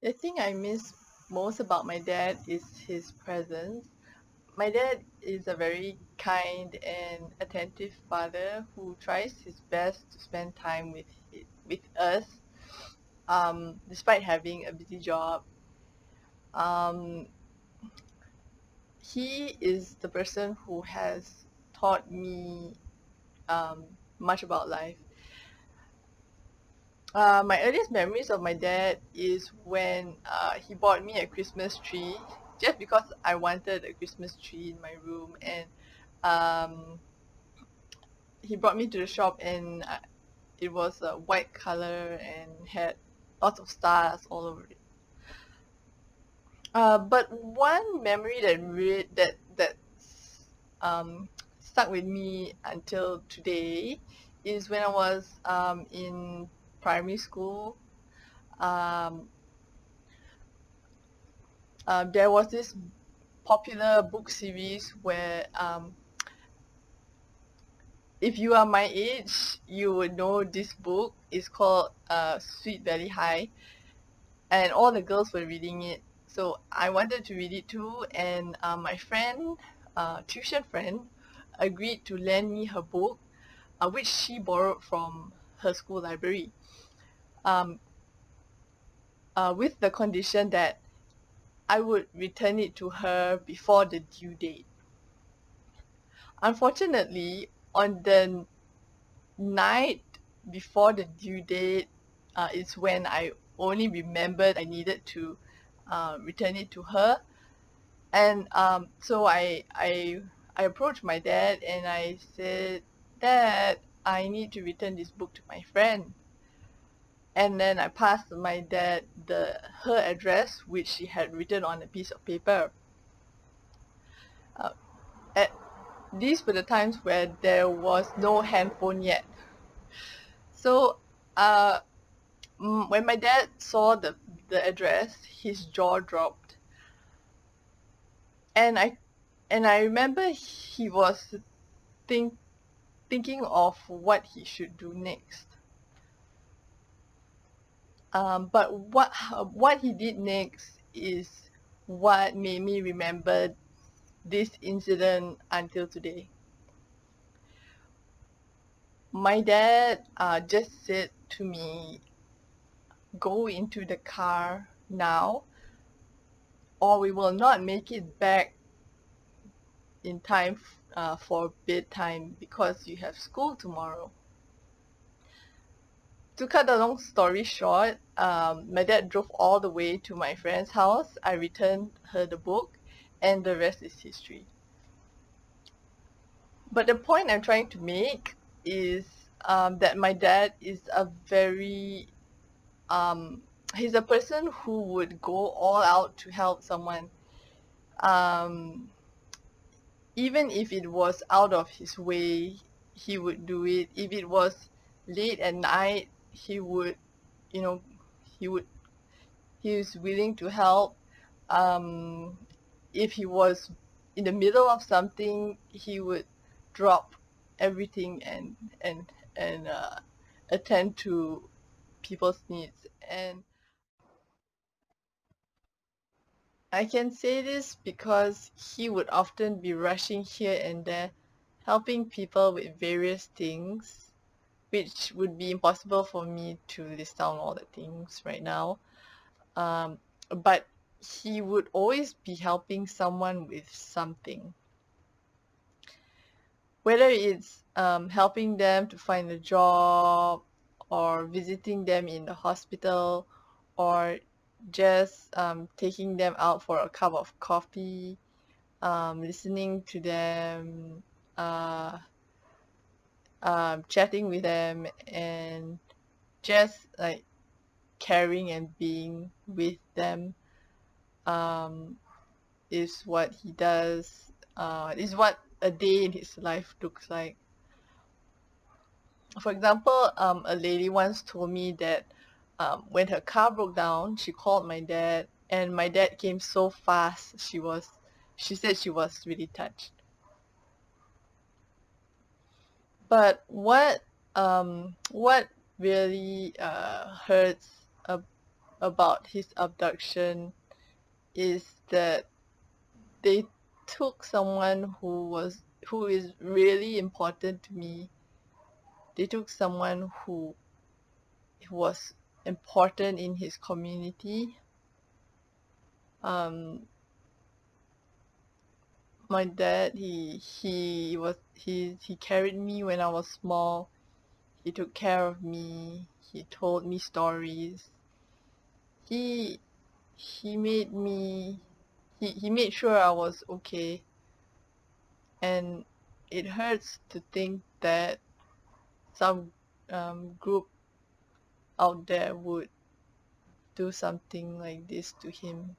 The thing I miss most about my dad is his presence. My dad is a very kind and attentive father who tries his best to spend time with us, despite having a busy job. Um, he is the person who has taught me um, much about life. My earliest memories of my dad is when he bought me a Christmas tree just because I wanted a Christmas tree in my room, and um, he brought me to the shop, and it was a white color and had lots of stars all over it. But one memory that um, stuck with me until today is when I was in primary school. Um, there was this popular book series where if you are my age, you would know this book. It's called Sweet Valley High, and all the girls were reading it. So I wanted to read it too, and my friend, tuition friend, agreed to lend me her book, which she borrowed from her school library, um, with the condition that I would return it to her before the due date. Unfortunately, on the night before the due date is when I only remembered I needed to return it to her. And so I approached my dad and I said, Dad, I need to return this book to my friend. And then I passed my dad her address, which she had written on a piece of paper. Uh, at, these were the times where there was no handphone yet. So uh, when my dad saw the address, his jaw dropped, and I remember he was think thinking of what he should do next. But what he did next is what made me remember this incident until today. My dad just said to me, "Go into the car now, or we will not make it back in time for bedtime because you have school tomorrow." To cut a long story short, my dad drove all the way to my friend's house. I returned her the book, and the rest is history. But the point I'm trying to make is that my dad is a very he's a person who would go all out to help someone, um, even if it was out of his way. He would do it. If it was late at night, he would, you know, he would he is willing to help. Um, if he was in the middle of something, he would drop everything and attend to people's needs. And I can say this because he would often be rushing here and there, helping people with various things, which would be impossible for me to list down all the things right now. But he would always be helping someone with something, whether it's helping them to find a job, or visiting them in the hospital, or just taking them out for a cup of coffee, listening to them, uh, chatting with them, and just like caring and being with them, um, is what he does, is what a day in his life looks like. For example, a lady once told me that when her car broke down, she called my dad, and my dad came so fast. She said she was really touched. But what really hurts about his abduction is that they took someone who is really important to me. They took someone who was important in his community. Um, my dad, he carried me when I was small. He took care of me. He told me stories. He he made me he made sure I was okay. And it hurts to think that some group out there would do something like this to him.